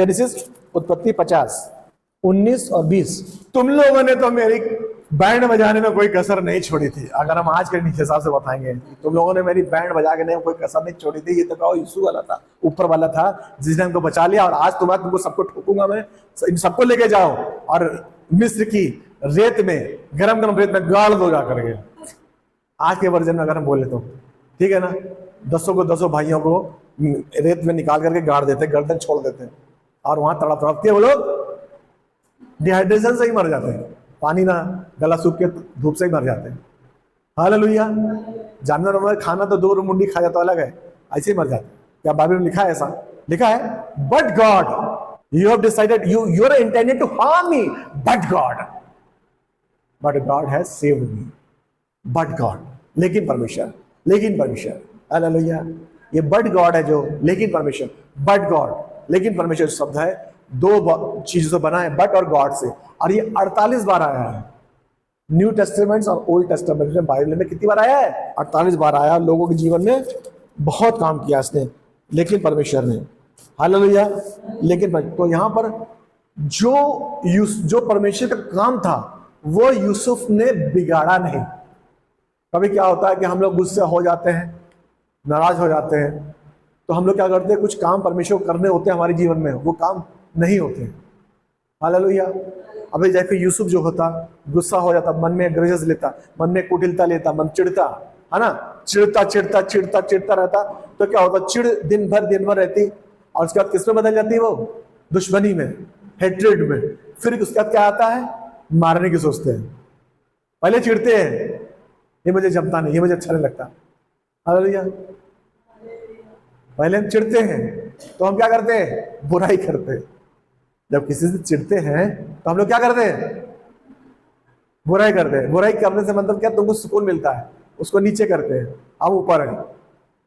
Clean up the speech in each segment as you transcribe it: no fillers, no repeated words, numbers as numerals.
Genesis उत्पत्ति 50, 19 और 20। तुम लोगों ने तो मेरी बैंड बजाने में कोई कसर नहीं छोड़ी थी। अगर हम आज के हिसाब से बताएंगे, तुम लोगों ने मेरी बैंड बजाने में कोई कसर नहीं छोड़ी थी। ये तो कहो यीशु वाला था, ऊपर वाला था, जिसने हमको बचा लिया। और आज तुमको सबको ठोकूंगा मैं, इन सबको लेके जाओ और मिस्र की रेत में, गरम गरम रेत में गाड़ दो जा करके। आज के वर्जन में अगर हम बोले तो ठीक है ना, 10 भाइयों को रेत में निकाल करके गाड़ देते, गर्दन छोड़ देते, और वहां तड़प तड़प के वो लोग डिहाइड्रेशन से ही मर जाते हैं, पानी ना, गला सूख के धूप से ही मर जाते हैं। हालेलुया। जानवर वाला खाना तो 2 मुंडी खा जाता अलग है, ऐसे ही मर जाते हैं। क्या बाइबल में लिखा है? ऐसा लिखा है, but God you have decided, you are intended to harm me, but God has saved me. But God, लेकिन परमेश्वर, लेकिन परमेश्वर। हालेलुया। ये बट गॉड है जो, लेकिन परमेश्वर, बट गॉड, लेकिन परमेश्वर शब्द है, 2 चीजों से बना है, बट और गॉड से। और ये 48 बार आया है न्यू टेस्टामेंट और ओल्ड टेस्टामेंट में। बाइबल में कितनी बार आया है? 48 बार आया। लोगों के जीवन में बहुत काम किया इसने, लेकिन परमेश्वर ने। हालेलुया। लेकिन तो यहां पर जो परमेश्वर का काम था वो यूसुफ ने बिगाड़ा नहीं। कभी क्या होता है कि हम लोग गुस्से हो जाते हैं, नाराज हो जाते हैं, तो हम लोग क्या करते हैं, कुछ काम परमेश्वर को करने होते हैं हमारे जीवन में, वो काम नहीं होते। हालेलुया। अभी जैसे यूसुफ जो होता, गुस्सा हो जाता, मन में ग्रजेस लेता, मन में कुटिलता लेता, मन चिढ़ता, है ना, चिढ़ता रहता, तो क्या होता, चिढ़ दिन भर रहती, और उसके बाद किसमें बदल जाती है? वो दुश्मनी में, हेट्रेड में। फिर उसके बाद क्या आता है? मारने की सोचते हैं। पहले चिढ़ते हैं, ये मुझे जमता नहीं, ये मुझे अच्छा नहीं लगता। हालेलुया। पहले हम चिढ़ते हैं तो हम क्या करते हैं? बुराई करते हैं। जब किसी से चिढ़ते हैं तो हम लोग क्या करते हैं? बुराई करते हैं। बुराई करने से मतलब क्या? तुमको सुकून मिलता है, उसको नीचे करते हैं, हम ऊपर हैं,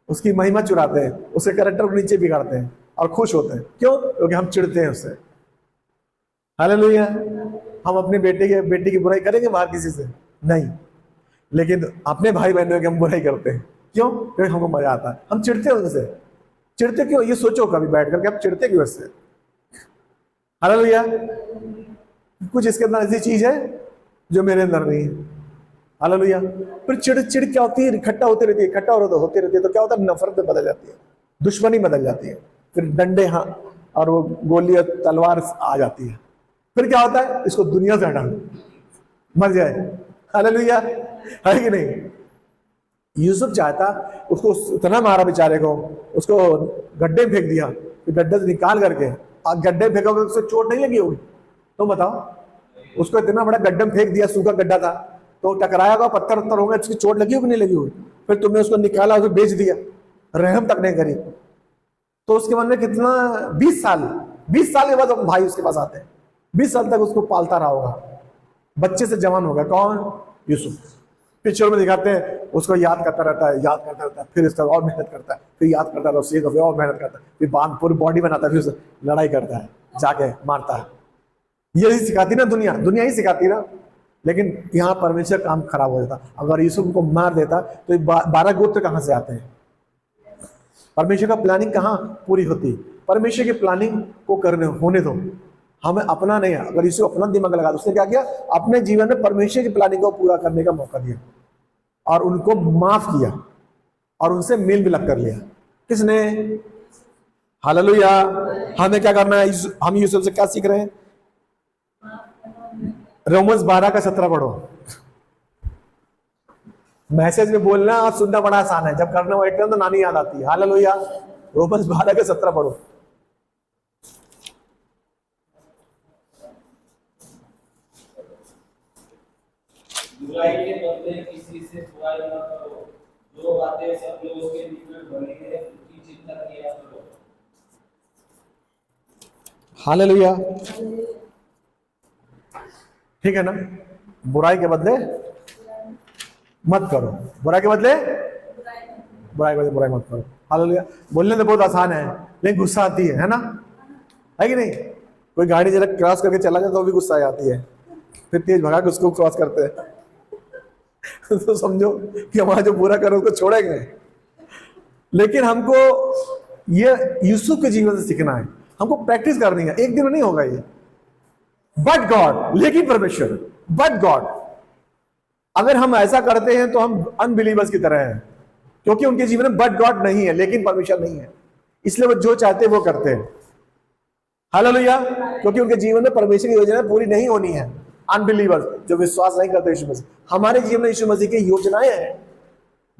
उसकी महिमा चुराते हैं, उसके कैरेक्टर को नीचे बिगाड़ते हैं और खुश होते हैं। क्यों? क्योंकि हम चिढ़ते हैं उससे। हालेलुया। हम अपने बेटी की बुराई करेंगे बाहर किसी से? नहीं। लेकिन अपने भाई बहनों की हम बुराई करते हैं। क्यों? क्योंकि हमको मजा आता है, हम चिढ़ते हैं उनसे। चिढ़ते क्यों? ये सोचो कभी बैठ करके, आप चिढ़ते क्यों इससे? हालेलुया। कुछ इसके अंदर ऐसी चीज है जो मेरे अंदर नहीं है। हालेलुया। फिर चिड़ क्या होती है? इकट्ठा होती रहती है, होती रहती है, तो क्या होता है? नफरत में बदल जाती है, दुश्मनी बदल जाती है, फिर डंडे और वो गोली और तलवार आ जाती है। फिर क्या होता है? इसको दुनिया से हटा दो, मर जाए। हालेलुया। है कि नहीं? यूसुफ चाहता, उसको इतना मारा बेचारे को, उसको गड्ढे फेंक दिया, गड्ढे से निकाल करके, आप गड्ढे फेंकोगे उससे चोट नहीं लगी होगी? तो बताओ, उसको इतना बड़ा गड्ढे में फेंक दिया, सूखा गड्ढा था, तो टकराया होगा, पत्थर होगा, उसकी चोट लगी होगी नहीं लगी होगी? फिर तुमने उसको निकाला, उसको बेच दिया, रहम तक नहीं करी, तो उसके मन में कितना 20 साल के बाद भाई उसके पास आते हैं, 20 साल तक उसको पालता रहा होगा, बच्चे से जवान होगा। कौन? यूसुफ। पिक्चर में दिखाते हैं उसको याद करता रहता है, फिर इसका और मेहनत करता है, फिर याद करता है, सीख और मेहनत करता है, फिर पूरी बॉडी बनाता है, फिर लड़ाई करता है, जाके मारता है। यही सिखाती ना दुनिया ही सिखाती ना। लेकिन यहाँ परमेश्वर काम खराब हो जाता। अगर यूसुफ को मार देता तो 12 गोत्र कहाँ से आते हैं? परमेश्वर का प्लानिंग कहाँ पूरी होती? परमेश्वर की प्लानिंग को होने दो, हमें अपना नहीं है। अगर यूसुफ अपना दिमाग लगा, उसने क्या किया? अपने जीवन में परमेश्वर की प्लानिंग को पूरा करने का मौका दिया और उनको माफ किया और उनसे मेल मिलाप कर लिया। किसने? हालेलुया। हमें क्या करना है? हम यूसुफ से क्या सीख रहे हैं? रोमन्स 12 का 17 पढ़ो। मैसेज में बोलना और सुनना बड़ा आसान है, जब करना वो एकदम तो नानी याद आती है। हालेलुया। रोमन्स 12 का 17 पढ़ो। बुराई के बदले किसी से बुराई न करो, जो बातें सब लोगों के बीच में बनी है उनकी चिंता किया करो। हालेलुया। ठीक है ना? बुराई के बदले मत करो, बुराई के बदले बुराई मत करो। हालेलुया। बोलने तो बहुत आसान है, लेकिन गुस्सा आती है ना? है कि नहीं? कोई गाड़ी जरा क्रॉस करके चला जाए तो भी गुस्सा आ जाती है, फिर तेज भगा के उसको क्रॉस करते हैं। तो समझो कि हमारा जो बुरा करो उसको छोड़ेंगे। लेकिन हमको ये यूसुफ के जीवन से सीखना है। हमको प्रैक्टिस करनी है, एक दिन में नहीं होगा ये। बट गॉड, लेकिन परमेश्वर, बट गॉड। अगर हम ऐसा करते हैं तो हम अनबिलीवर्स की तरह हैं, क्योंकि उनके जीवन में बट गॉड नहीं है, लेकिन परमेश्वर नहीं है, इसलिए वो जो चाहते हैं वो करते हैं। हालेलुया। क्योंकि उनके जीवन में परमेश्वर की योजना पूरी नहीं होनी है। अनबिलीवर्स, जो विश्वास नहीं करते यीशु मसीह, हमारे जीवन में यीशु मसीह की योजनाएं हैं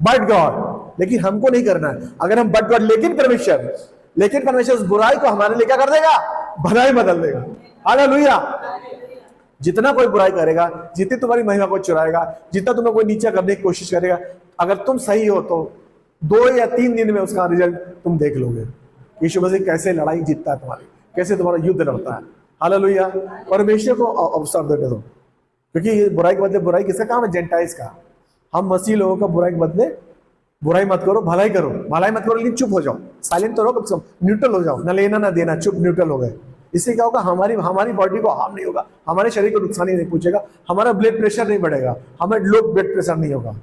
बट गॉड, लेकिन हमको नहीं करना है। अगर हम बट गॉड लेकिन परमेश्वर उस बुराई को हमारे लिए क्या कर देगा? भलाई बदल देगा। हालेलुया। जितना कोई बुराई करेगा, जितनी तुम्हारी महिमा को चुराएगा, जितना तुम्हें कोई नीचा करने की कोशिश करेगा, अगर तुम सही हो तो 2 या 3 दिन में उसका रिजल्ट तुम देख लोगे। यीशु मसीह कैसे लड़ाई जीतता है तुम्हारी, कैसे तुम्हारा युद्ध लड़ता है। हालेलुया। परमेश्वर को अवसर देने दो, क्योंकि ये बुराई के बदले बुराई किसका काम है? जेंटाइल्स का। हम मसीह लोगों का बुराई के बदले बुराई मत करो, भलाई करो। भलाई मत करो लेकिन चुप हो जाओ, साइलेंट तो रहो, कम से कम न्यूट्रल हो जाओ, न लेना ना देना, चुप न्यूट्रल हो गए। इससे क्या होगा? हमारी बॉडी को हार्म नहीं होगा, हमारे शरीर को नुकसान ही नहीं पहुंचेगा, हमारा ब्लड प्रेशर नहीं बढ़ेगा, हमें लो ब्लड प्रेशर नहीं होगा,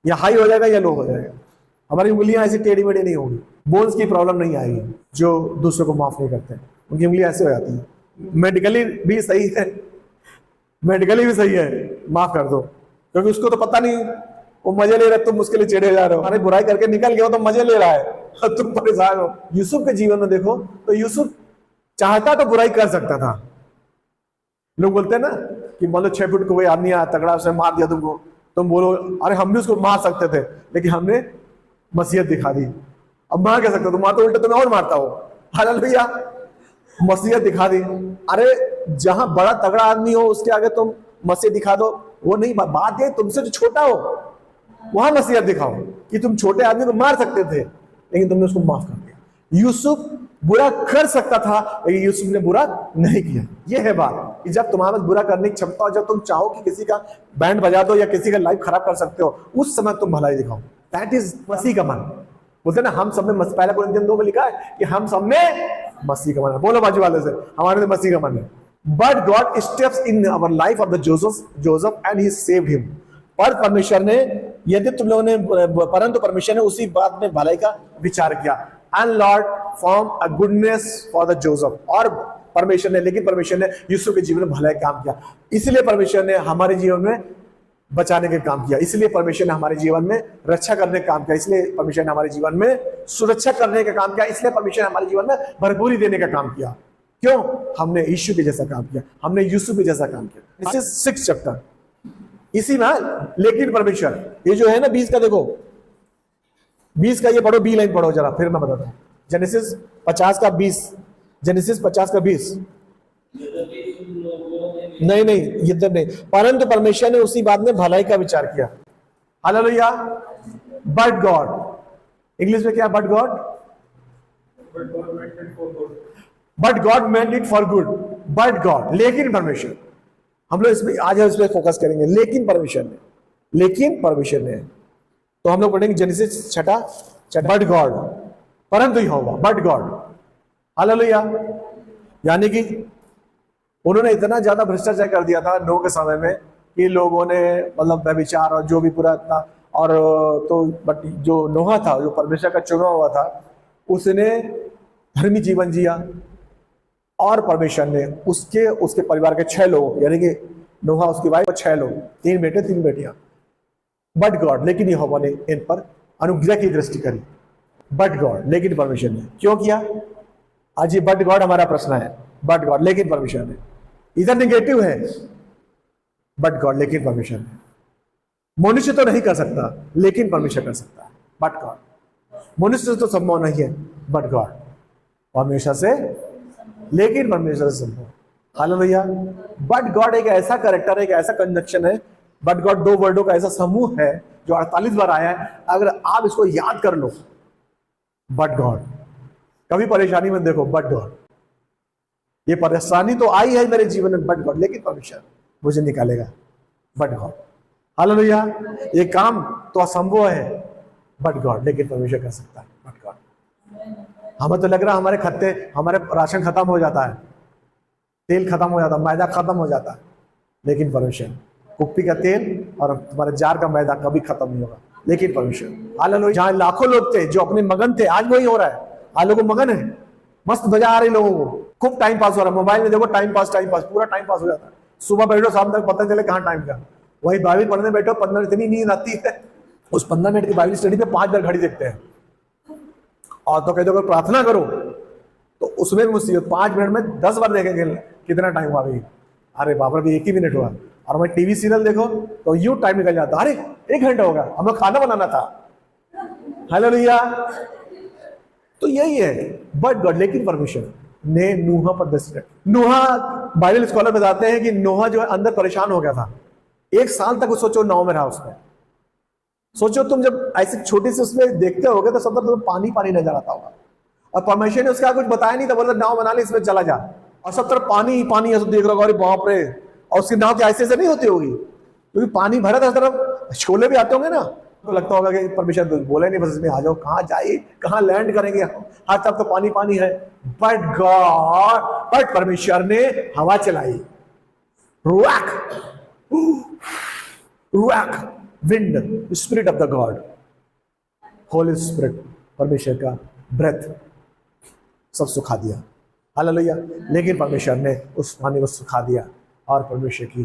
या हाई हो जाएगा या लो हो जाएगा, हमारी उंगलियां ऐसी टेढ़ी मेढ़ी नहीं होगी, बोन्स की प्रॉब्लम नहीं आएगी। जो दूसरों को माफ नहीं करते उनकी उंगलियां ऐसे हो जाती है। मेडिकली भी सही है, मेडिकली भी सही है, माफ कर दो, क्योंकि उसको तो पता नहीं, वो मजे ले रहा है, तुम उसके लिए चिढ़े जा रहे हो। अरे बुराई करके निकल गया हो तो मजे ले रहा है, तुम परेशान हो। यूसुफ के जीवन में देखो तो यूसुफ चाहता तो बुराई कर सकता था। लोग बोलते हैं ना कि मान लो 6 फुट को कोई आदमी आया तगड़ा, उसने मार दिया तुमको, तुम बोलो अरे हम भी उसको मार सकते थे, लेकिन हमने मसीहत दिखा दी। अब मार क्या सकते, तुम मारते उल्टे तुम्हें और मारता हो। हालेलुया। मसीहत दिखा दी। अरे जहां बड़ा तगड़ा आदमी हो उसके आगे तुम मसीहत दिखा दो, वो नहीं, बात है तुमसे जो छोटा हो वहां मसीहत दिखाओ कि तुम छोटे आदमी को मार सकते थे, लेकिन तुमने उसको माफ कर दिया। यूसुफ बुरा कर सकता था, लेकिन यूसुफ ने बुरा नहीं किया। यह है बात कि जब तुम्हारे पास बुरा करने की क्षमता हो, जब तुम चाहो कि किसी का बैंड बजा दो या किसी का लाइफ खराब कर सकते हो, उस समय तुम भलाई दिखाओ। दैट इज मसीह का मन। बोलते ना हम सब में, पहला कोरिन्थियन 2 में लिखा है कि हम सब में मसीह का मन है। बोलो बाजू वाले से, हमारे में मसीह का मन है। But God steps in our life of the Joseph and he saved him. पर परमेश्वर ने, यदि तुम लोगों ने, परंतु परमेश्वर ने उसी बात में भलाई का विचार किया। And Lord form a goodness for the Joseph. और परमेश्वर ने, लेकिन परमेश्वर ने यूसुफ के जीवन में भलाई काम किया, इसलिए परमेश्वर ने हमारे जीवन में बचाने का काम किया, इसलिए परमेश्वर ने हमारे जीवन में रक्षा करने का काम किया, इसलिए परमेश्वर ने हमारे जीवन में सुरक्षा करने का काम किया, इसलिए परमेश्वर ने हमारे जीवन में भरपूरी देने का काम किया। क्यों? हमने यीशु के जैसा काम किया, हमने यूसुफ के जैसा काम किया। This is 6th chapter. इसी में लेकिन परमेश्वर, ये जो है ना 20 का, देखो 20 का ये पढ़ो, बी लाइन पढ़ो जरा, फिर मैं बताता हूँ। जेनेसिस 50 का 20, जेनेसिस 50 का 20। नहीं, युद्ध नहीं, परंतु परमेश्वर ने उसी बात में भलाई का विचार किया। हालेलुया। बट गॉड, इंग्लिश में क्या? But God meant it for good. But God, लेकिन परमेश्वर, हम लोग इसमें आज इस पे फोकस करेंगे। लेकिन परमेश्वर ने, तो हम लोग पढ़ेंगे जेनेसिस 6 बट गॉड, परंतु यहोवा, बट गॉड। हालेलुया। यानी कि उन्होंने इतना ज्यादा भ्रष्टाचार कर दिया था नोह के समय में कि लोगों ने, मतलब व्यभिचार और जो भी पूरा था, और तो बट जो नोहा था, जो परमेश्वर का चुना हुआ था, उसने धर्मी जीवन जिया, और परमेश्वर ने उसके परिवार के 6 लोग, यानी कि नोहा, उसकी वाइफ और 6 लोग, 3 बेटे 3 बेटियां। बट गॉड, लेकिन यहोवा ने इन पर अनुग्रह की दृष्टि करी। बट गॉड, लेकिन परमेश्वर ने क्यों किया? आज ये बट गॉड हमारा प्रश्न है। बट गॉड, लेकिन परमेश्वर ने, इधर नेगेटिव है। बट गॉड, लेकिन परमेश्वर ने। मनुष्य तो नहीं कर सकता, लेकिन परमेश्वर कर सकता है। बट गॉड, मनुष्य से तो संभव नहीं है, बट गॉड, परमेश्वर से, लेकिन परमेश्वर से संभव। हालेलुया। बट गॉड एक ऐसा कैरेक्टर है, एक ऐसा कंजक्शन है, बट गॉड 2 वर्डों का ऐसा समूह है जो 48 बार आया है। अगर आप इसको याद कर लो, बट गॉड, कभी परेशानी में देखो बट गॉड, ये परेशानी तो आई है मेरे जीवन में, बट गॉड, लेकिन परमेश्वर मुझे निकालेगा। But God. हालेलुया। ये काम तो असंभव है, बट गॉड, लेकिन परमेश्वर कर सकता है। But God. हमें तो लग रहा है हमारे राशन खत्म हो जाता है, तेल खत्म हो जाता है, मैदा खत्म हो जाता है, लेकिन परमेश्वर, कुप्पी का तेल और तुम्हारे जार का मैदा कभी खत्म नहीं होगा, लेकिन परमेश्वर। हालेलुया। जहां लाखों लोग थे जो अपने मगन थे, आज वही हो रहा है। आज लोग मगन है, मस्त मजा आ रही लोगों को, खूब टाइम पास हो रहा है। मोबाइल में देखो टाइम पास पूरा टाइम पास हो जाता है। सुबह बैठो शाम तक पता चले कहाँ टाइम का। वही बाइबल पढ़ने बैठो 15 मिनट, इतनी नींद आती है उस 15 मिनट की बाइबल स्टडी पे 5 बार घड़ी देखते हैं। और तो कहते हो प्रार्थना करो तो उसमें भी मुसीबत, 5 मिनट में 10 बार देखेंगे कितना टाइम हुआ अभी, अरे बाप रे 1 ही मिनट हुआ। और मैं टीवी सीरियल देखो तो यूं टाइम निकल जाता, अरे 1 घंटा होगा, हमें खाना बनाना था। हालेलुया। तो यही है बट गॉड, लेकिन परमेश्वर ने नूहा पर दृष्टि। नूहा, बाइबल स्कॉलर बताते हैं कि नूहा जो है अंदर परेशान हो गया था। 1 साल तक सोचो नाव में रहा उसमें। सोचो तुम जब ऐसे छोटी सी उसमें देखते होगे तो सब तरफ तुम्हें पानी पानी नजर आता होगा, और परमेश्वर ने उसका कुछ बताया नहीं था, बोला नाव बना ले इसमें चला जा, और सब तरफ पानी ही पानी है। तो देख रहा होगा अरे बाप रे, और उसकी नाव क्या ऐसे नहीं होती होगी क्योंकि पानी भरा था, तरफ छोले भी आते होंगे ना, तो लगता होगा कि परमेश्वर बोले नहीं बस इसमें आ जाओ, कहाँ जाए कहाँ लैंड करेंगे, हर तरफ तो पानी पानी है। बट परमेश्वर ने हवा चलाई, रुआक wind, spirit of the God, holy spirit, परमेश्वर का ब्रेथ सब सुखा दिया। हालेलुया। लेकिन परमेश्वर ने उस पानी को सुखा दिया, और परमेश्वर की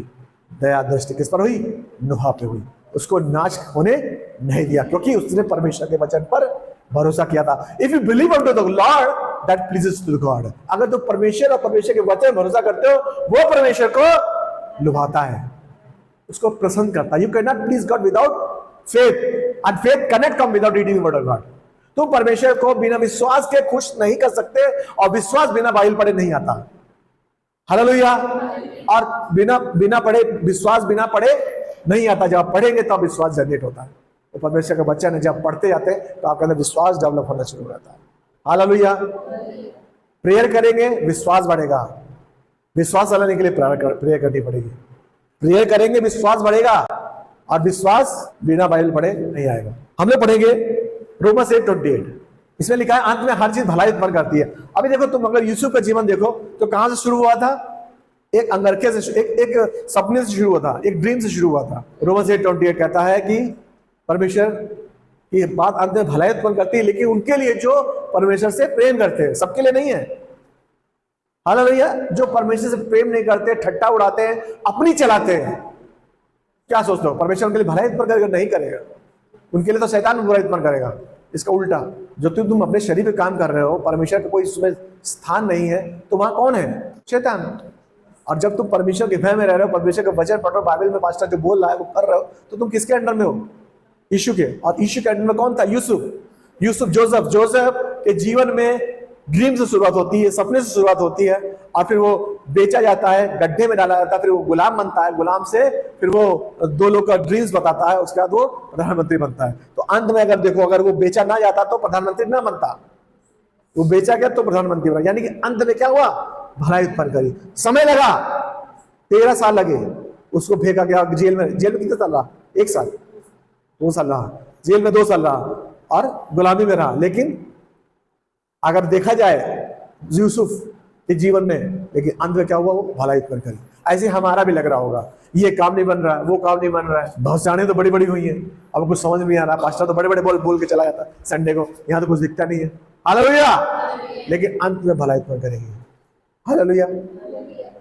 दया दृष्टि किस पर हुई? नूहा पे हुई। उसको नाश होने नहीं दिया क्योंकि उसने परमेश्वर के वचन पर भरोसा किया था। If you believe unto the Lord that pleases to God, अगर तुम परमेश्वर और परमेश्वर के वचन पर भरोसा करते हो, वो परमेश्वर को लुभाता है, उसको प्रसन्न करता है। You can not please God without faith, and faith can come without reading the word of God. तुम परमेश्वर को बिना विश्वास के खुश नहीं कर सकते, और विश्वास बिना बाइबल पढ़े नहीं आता। हालेलुया। और बिना पढ़े, विश्वास बिना पढ़े नहीं आता, जब पढ़ेंगे तब विश्वास जनरेट होता है। तो परमेश्वर का बच्चा ने जब पढ़ते जाते हैं तो आपके अंदर विश्वास डेवलप होना शुरू हो जाता है। हालेलुया। प्रेयर करेंगे विश्वास बढ़ेगा, विश्वास लाने के लिए प्रेयर करनी पड़ेगी। प्रेयर करेंगे विश्वास बढ़ेगा, और विश्वास बिना बाइबल पढ़े नहीं आएगा। हम लोग पढ़ेंगे रोमस 8:28, इसमें लिखा है अंत में हर चीज भलाई उत्पन्न करती है। अभी देखो तुम अगर यूसुफ का जीवन देखो तो कहां से शुरू हुआ था? एक अंगरखे से, एक सपने से शुरू हुआ था, एक ड्रीम से शुरू हुआ था। रोमस 8:28 कहता है कि परमेश्वर की बात अंत में भलाई उत्पन्न करती है, लेकिन उनके लिए जो परमेश्वर से प्रेम करते हैं, सबके लिए नहीं है। हालेलुया। जो परमेश्वर से प्रेम नहीं करते, ठट्टा उड़ाते हैं, अपनी चलाते हैं, क्या सोचते हो परमेश्वर उनके लिए भलाई उत्पन्न करेगा? नहीं करेगा, उनके लिए तो शैतान बुराई उत्पन्न करेगा। इसका उल्टा, जो तुम अपने शरीर पे काम कर रहे हो, परमेश्वर का कोई उसमें स्थान नहीं है, तो वहां कौन है? शैतान। और जब तुम परमेश्वर के भय में रह रहे हो, परमेश्वर का वचन पढ़ रहे हो, बाइबल में पास्टर जो बोल रहा है वो कर रहे हो, तो तुम किसके अंडर में हो? यीशु के। और यीशु के अंडर में कौन था? यूसुफ, जोसेफ के जीवन में ड्रीम से शुरुआत होती है, सपने से शुरुआत होती है, और फिर वो बेचा जाता है, गड्ढे में डाला जाता है, फिर वो गुलाम बनता है, गुलाम से फिर वो 2 लोग का ड्रीम्स बताता है, उसके बाद वो प्रधानमंत्री बनता है। तो अंत में अगर देखो, अगर वो बेचा ना जाता तो प्रधानमंत्री ना बनता, वो बेचा गया तो प्रधानमंत्री बना। यानी कि अंत में क्या हुआ? भलाई उत्पन्न करी। समय लगा, 13 साल लगे, उसको फेंका गया जेल में कितने साल रहा? 1 साल, 2 साल रहा जेल में, 2 साल रहा, और गुलामी में रहा। लेकिन अगर देखा जाए यूसुफ के जीवन में, लेकिन अंत में क्या हुआ? वो भलाई उत्पन्न करी। ऐसे हमारा भी लग रहा होगा, ये काम नहीं बन रहा है, वो काम नहीं बन रहा है, भविष्यवाणी तो बड़ी बड़ी हुई है, अब कुछ समझ नहीं आ रहा, पास्टर तो बड़े बड़े बोल के चला जाता संडे को, यहाँ तो कुछ दिखता नहीं है। हालेलुया। लेकिन अंत में भलाई उत्पन्न करेगी। हालेलुया।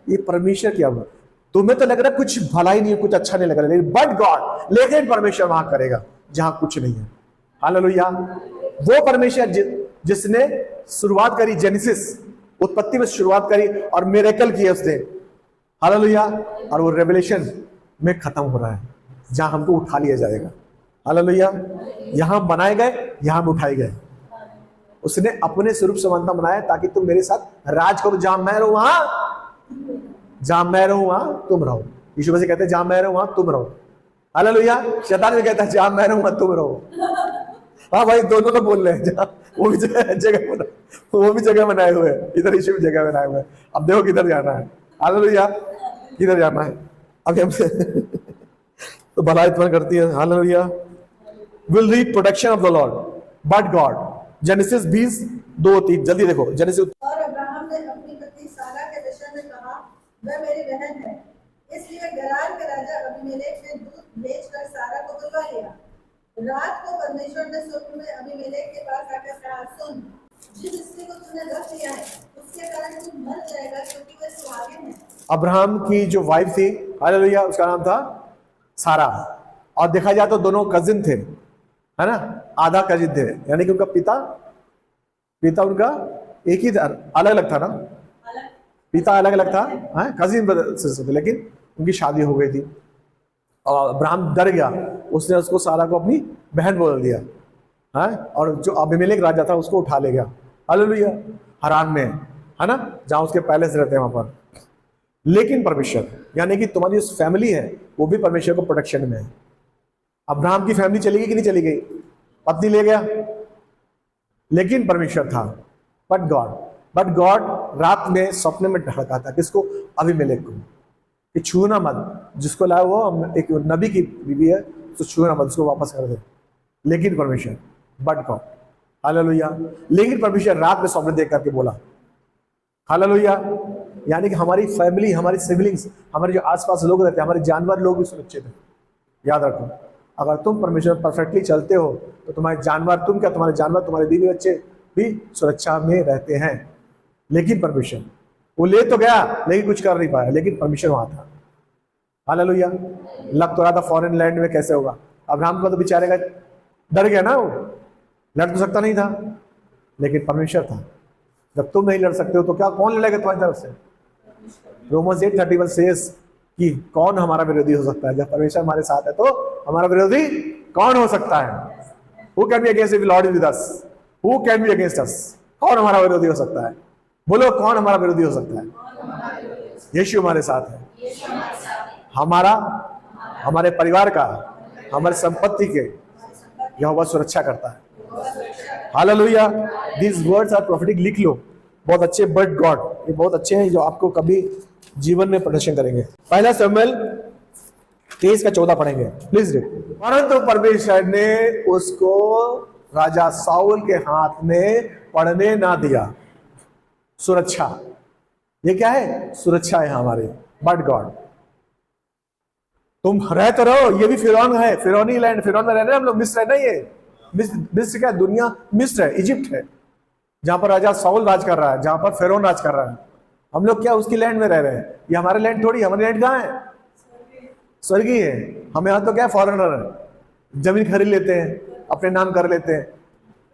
ये परमेश्वर की आवाज। तुम्हें तो लग रहा है कुछ भलाई नहीं है, कुछ अच्छा नहीं लग रहा है, बट गॉड, लेकिन परमेश्वर वहां करेगा जहां कुछ नहीं है। हालेलुया। वो परमेश्वर जिसने शुरुआत करी, जेनेसिस, उत्पत्ति में शुरुआत करी और मिरेकल किए उसने। हालेलुया। और वो रेवलेशन में खत्म हो रहा है, जहां हमको उठा लिया जाएगा। हालेलुया। यहां बनाए गए, यहां हम उठाए गए। उसने अपने स्वरूप समानता बनाया ताकि तुम मेरे साथ राज करो, जहां मैं रहूं वहां तुम रहो। यीशु मसीह कहते हैं जहां मैं रहूं वहां तुम रहो। हालेलुया। शैतान भी कहता है जहां मैं रहूं वहां तुम रहो। हाँ भाई, दोनों को बोल रहे हैं, जहां वो भी जगह बनाए हुए हैं, इधर यीशु भी जगह बनाए हुए हैं। अब देखो किधर जाना है। हालेलुया। किधर जाना है अभी हम तो भलाई उत्पन्न करती है। Hallelujah. Will read protection of the Lord but God. Genesis 20:2-3, जल्दी देखो। जेनेसिस। और अब्राहम ने अपनी पत्नी सारा के विषय में कहा, वह मेरी बहन है, इसलिए गरार के राजा अबीमेलेक ने दूत भेजकर सारा को बुलवा लिया। रात को परमेश्वर ने स्वप्न में अबीमेलेक के पास आकर कहा, सुन, जिस स्त्री को तूने रख लिया है उसके कारण तू मर जाएगा, क्योंकि वह सुहागिन है। अब्राहम की जो वाइफ थी, हालेलुया, उसका नाम था सारा। और देखा जाए तो दोनों कजिन थे, है ना, आधा कजिन थे, यानी कि उनका पिता उनका एक ही था, अलग अलग था ना, पिता अलग अलग था, कजिन थे, लेकिन उनकी शादी हो गई थी। और अब्राहम डर गया, उसने उसको सारा को अपनी बहन बोल दिया, है, और जो अबीमेलेक राजा था उसको उठा ले गया, हालेलुया, हरान में, है ना, जहां उसके पैलेस रहते हैं वहां पर। लेकिन परमेश्वर, यानी कि तुम्हारी जो फैमिली है वो भी परमेश्वर को प्रोटेक्शन में है। अब्राहम की फैमिली चली गई कि नहीं चली गई, पत्नी ले गया, लेकिन परमेश्वर था। बट गॉड रात में सपने में ढड़का था किसको, अबीमेलेक को, कि छूना मत, जिसको लाया वो एक नबी की बीवी है, तो छूना मत, उसको वापस कर दे। लेकिन परमेश्वर, बट गॉड, हालेलुया, लेकिन परमेश्वर रात में सपने देख करके बोला, हालेलुया, यानी कि हमारी फैमिली, हमारी सिबलिंग्स, हमारे जो आसपास लोग रहते हैं, हमारे जानवर लोग भी सुरक्षित हैं। याद रखो, अगर तुम परमेश्वर परफेक्टली चलते हो तो तुम्हारे जानवर, तुम क्या, तुम्हारे जानवर, तुम्हारे बीवी बच्चे भी सुरक्षा में रहते हैं। लेकिन परमेश्वर, वो ले तो गया लेकिन कुछ कर नहीं पाया, लेकिन परमेश्वर वहां था, हालेलुया। लग तो रहा था फॉरेन लैंड में कैसे होगा, अब्राहम को तो बेचारे का डर गया ना, वो लड़ तो सकता नहीं था, लेकिन परमेश्वर था। जब तुम नहीं लड़ सकते हो तो क्या, कौन लड़ेगा तुम्हारी तरफ से। रोमन्स 8:31 सेज कि कौन हमारा विरोधी हो सकता है, जब परमेश्वर हमारे साथ है तो हमारा विरोधी कौन हो सकता है। Who can be against if the Lord is with us? Who can be against us? कौन हमारा विरोधी हो सकता है, बोलो, कौन हमारा विरोधी हो सकता है। यीशु हमारे साथ है, हमारा, हमारे परिवार का, हमारे संपत्ति के यहोवा सुरक्षा करता है, hallelujah. These words are prophetic, लिख लो, बहुत अच्छे, बट गॉड, ये बहुत अच्छे हैं जो आपको कभी जीवन में प्रदर्शन करेंगे। पहला शमूएल 23:14 पढ़ेंगे, प्लीज रीड। परंतु परमेश्वर ने उसको राजा साउल के हाथ में पड़ने ना दिया। सुरक्षा, ये क्या है, सुरक्षा है हमारी, बट गॉड। तुम रह तो रहो, ये भी फिरौन है, फिरौनी लैंड, फिरौन में रह रहे हैं हम लोग, मिस्र है ना, ये मिस्र क्या, दुनिया मिस्र है, इजिप्ट है, जहां पर राजा साउल राज कर रहा है, जहां पर फिरौन राज कर रहा है। हम लोग क्या उसकी लैंड में रह रहे हैं, ये हमारे लैंड थोड़ी, हमारी लैंड कहाँ है, स्वर्गीय है। हम यहाँ तो क्या फॉरेनर है, जमीन खरीद लेते हैं, अपने नाम कर लेते हैं,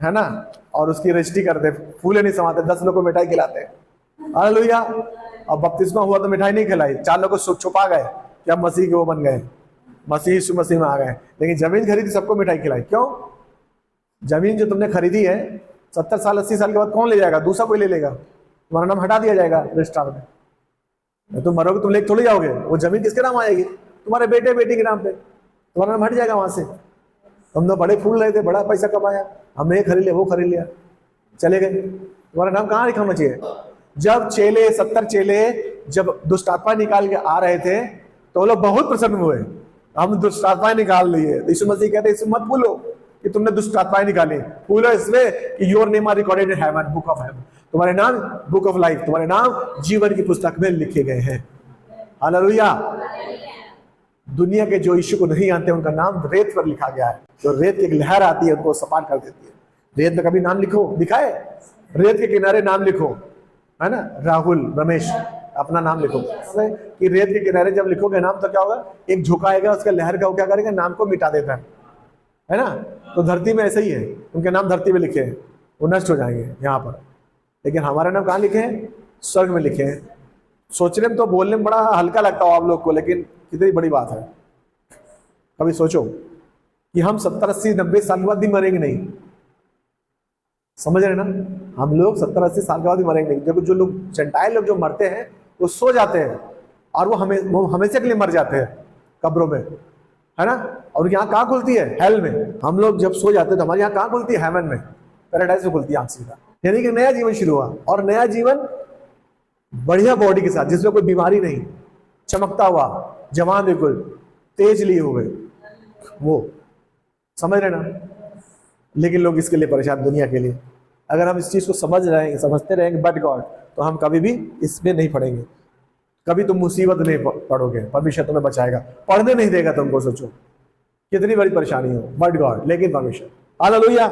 है ना, और उसकी रजिस्ट्री करते, फूले नहीं समाते, 10 लोग को मिठाई खिलाते हैं, हालेलुया। अब बपतिस्मा हुआ तो मिठाई नहीं खिलाई, 4 लोग को छुपा गए, क्या मसीह के वो बन गए, मसीह यीशु मसीह में आ गए, लेकिन जमीन खरीदी, सबको मिठाई खिलाई। क्यों, जमीन जो तुमने खरीदी है 70 साल 80 साल के बाद कौन ले जाएगा, दूसरा कोई ले लेगा, तुम्हारा नाम हटा दिया जाएगा रजिस्ट्रार में, तुम मरोगे, तुम लेके थोड़ी जाओगे, वो जमीन किसके नाम आएगी, तुम्हारे बेटे बेटी के नाम पे, तुम्हारा नाम हट जाएगा वहां से। तुम तो बड़े फूल रहे थे, बड़ा पैसा कमाया, हमने ये खरीद लिया, वो खरीद लिया, चले गए, तुम्हारा नाम कहाँ लिखा होना चाहिए। जब चेले 70 चेले जब दुष्ट आत्मा निकाल के आ रहे थे तो वो लोग बहुत प्रसन्न हुए, हम दुष्ट आत्माएं निकाल लिए। यीशु मसीह कहते इसे मत भूलो कि तुमने दुष्ट आत्माएं निकाली, भूलो इसमें कि your name are recorded in heaven, book of heaven, तुम्हारे नाम बुक ऑफ लाइफ, तुम्हारे नाम जीवन की पुस्तक में लिखे गए हैं, हालेलुया। दुनिया के जो यीशु को नहीं जानते उनका नाम रेत पर लिखा गया है, जो रेत की एक लहर आती है उनको सपाट कर देती है। रेत में कभी नाम लिखो, लिखा है, रेत के किनारे नाम लिखो, है ना, राहुल, रमेश, अपना नाम लिखो, कि रेत के किनारे जब लिखोगे नाम तो क्या होगा, एक झुकाएगा, उसका लहर का वो क्या करेगा, नाम को मिटा देता है ना। तो धरती में ऐसे ही है, उनके नाम धरती में लिखे हैं, वो नष्ट हो जाएंगे यहाँ पर, लेकिन हमारे नाम कहाँ लिखे हैं, स्वर्ग में लिखे हैं। सोचने में तो, बोलने में बड़ा हल्का लगता हो आप लोग को, लेकिन कितनी बड़ी बात है। कभी सोचो कि हम 70 80 90 साल के बाद भी मरेंगे नहीं, समझ रहे ना, हम लोग 70 80 साल के बाद भी मरेंगे नहीं। जब जो लोग जेंटाइल लोग जो मरते हैं वो सो जाते हैं और वो हमेशा के लिए मर जाते हैं कब्रों में, है ना, और उनकी आँख कहाँ खुलती है, हेल में। हम लोग जब सो जाते हैं तो हमारी आँख कहाँ खुलती है, हेवन में, पैराडाइज में खुलती है आँख सीधा, यानी कि नया जीवन शुरू हुआ, और नया जीवन बढ़िया बॉडी के साथ, जिसमें कोई बीमारी नहीं, चमकता हुआ, जवान, बिल्कुल तेज लिए हुए, वो समझ रहे ना। लेकिन लोग इसके लिए परेशान, दुनिया के लिए। अगर हम इस चीज को समझते रहेंगे बट गॉड, तो हम कभी भी इसमें नहीं पड़ेंगे, कभी तुम मुसीबत नहीं पड़ोगे, परमेश्वर तुम्हें बचाएगा, पढ़ने नहीं देगा तुमको। सोचो कितनी बड़ी परेशानी हो, बट गॉड, लेकिन परमेश्वर, हालेलुया।